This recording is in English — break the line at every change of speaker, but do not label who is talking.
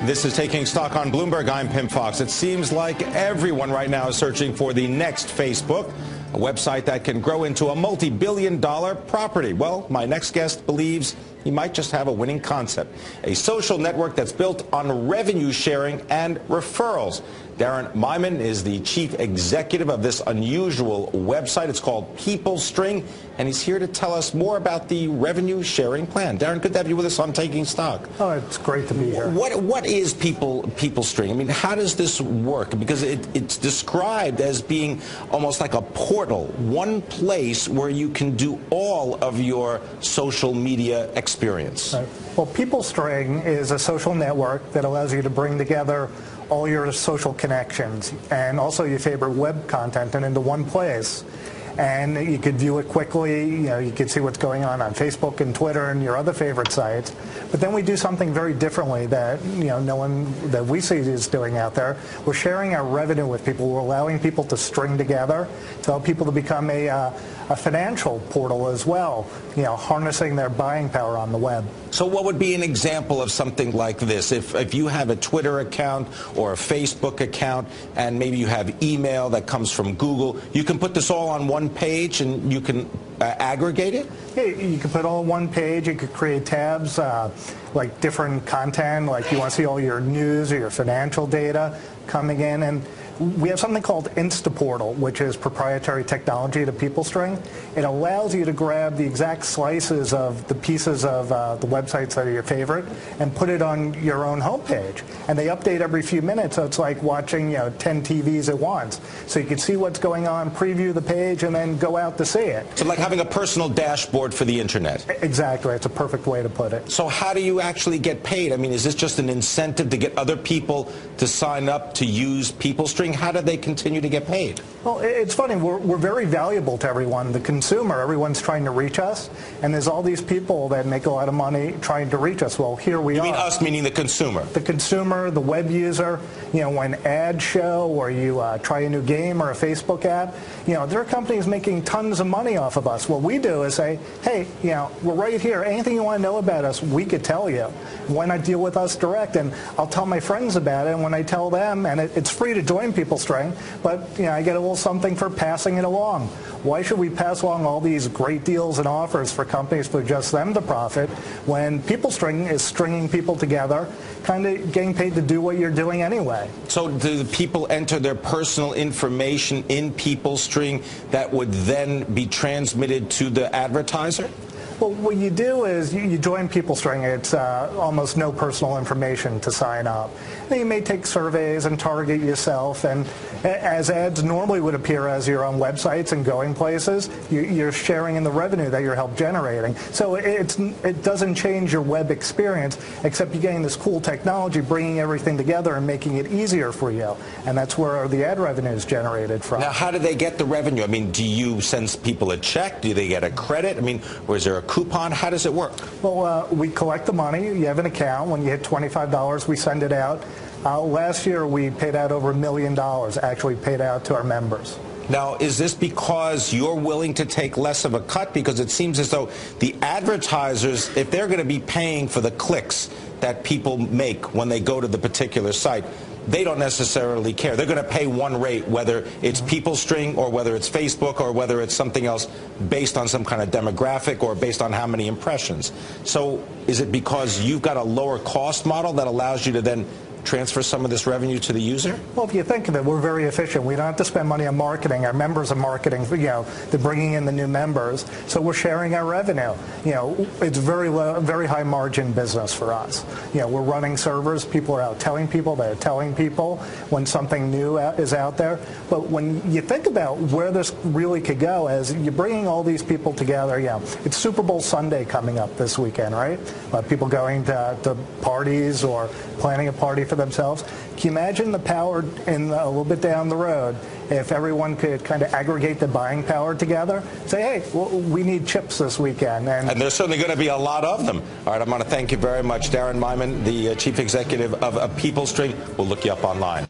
This is Taking Stock on Bloomberg. I'm Pimm Fox. It seems like everyone right now is searching for the next Facebook, a website that can grow into a multi-billion-dollar property. Well, my next guest believes he might just have a winning concept, a social network that's built on revenue sharing and referrals. Darin Myman is the chief executive of this unusual website. It's called Peoplestring, and he's here to tell us more about the revenue sharing plan. Darin, good to have you with us on Taking Stock.
Oh, it's great to be here.
What is Peoplestring? I mean, how does this work? Because it's described as being almost like a portal, one place where you can do all of your social media experience.
Right. Well, Peoplestring is a social network that allows you to bring together all your social connections and also your favorite web content into one place. And you could view it quickly. You could see what's going on Facebook and Twitter and your other favorite sites. But then we do something very differently that no one that we see is doing out there. We're sharing our revenue with people. We're allowing people to string together, to help people to become a financial portal as well, harnessing their buying power on the web.
So what would be an example of something like this? If you have a Twitter account or a Facebook account and maybe you have email that comes from Google, you can put this all on one page and you can aggregate it?
Yeah, you can put it all on one page. You could create tabs like different content, like you want to see all your news or your financial data coming in. And we have something called Instaportal, which is proprietary technology to Peoplestring. It allows you to grab the exact slices of the pieces of the websites that are your favorite and put it on your own homepage. And they update every few minutes, so it's like watching 10 TVs at once. So you can see what's going on, preview the page, and then go out to see it.
So like having a personal dashboard for the internet.
Exactly. It's a perfect way to put it.
So how do you actually get paid? I mean, is this just an incentive to get other people to sign up to use Peoplestring? How do they continue to get paid?
Well, it's funny. We're very valuable to everyone. The consumer, everyone's trying to reach us, and there's all these people that make a lot of money trying to reach us. Well, here we are.
You mean us, meaning the consumer?
The consumer, the web user. When ads show or you try a new game or a Facebook app, there are companies making tons of money off of us. What we do is say, hey, we're right here. Anything you want to know about us, we could tell you. Why not deal with us direct? And I'll tell my friends about it, and when I tell them, and it's free to join Peoplestring, but I get a little something for passing it along. Why should we pass along all these great deals and offers for companies for just them to profit when Peoplestring is stringing people together, kind of getting paid to do what you're doing anyway?
So do the people enter their personal information in Peoplestring that would then be transmitted to the advertiser?
Well, what you do is you join Peoplestring. It's almost no personal information to sign up. Then you may take surveys and target yourself, and as ads normally would appear as you're on websites and going places, you're sharing in the revenue that you're help generating. So it doesn't change your web experience, except you're getting this cool technology, bringing everything together and making it easier for you, and that's where the ad revenue is generated from.
Now, how do they get the revenue? I mean, do you send people a check? Do they get a credit? I mean, or is there a coupon? How does it work?
Well, we collect the money. You have an account. When you hit $25, we send it out. Last year, we paid out over $1 million, actually paid out to our members.
Now, is this because you're willing to take less of a cut? Because it seems as though the advertisers, if they're going to be paying for the clicks that people make when they go to the particular site, they don't necessarily care. They're going to pay one rate, whether it's Peoplestring or whether it's Facebook or whether it's something else based on some kind of demographic or based on how many impressions. So is it because you've got a lower cost model that allows you to then transfer some of this revenue to the user?
Well, if you think of it, we're very efficient. We don't have to spend money on marketing. Our members are marketing, they're bringing in the new members, so we're sharing our revenue. It's very low, very high margin business for us. We're running servers. People are out telling people. They're telling people when something new is out there. But when you think about where this really could go, as you're bringing all these people together, it's Super Bowl Sunday coming up this weekend, right? People going to parties or planning a party for themselves. Can you imagine the power in a little bit down the road if everyone could kind of aggregate the buying power together? Say, hey, well, we need chips this weekend.
And there's certainly going to be a lot of them. All right, I'm going to thank you very much, Darin Myman, the chief executive of Peoplestring. We'll look you up online.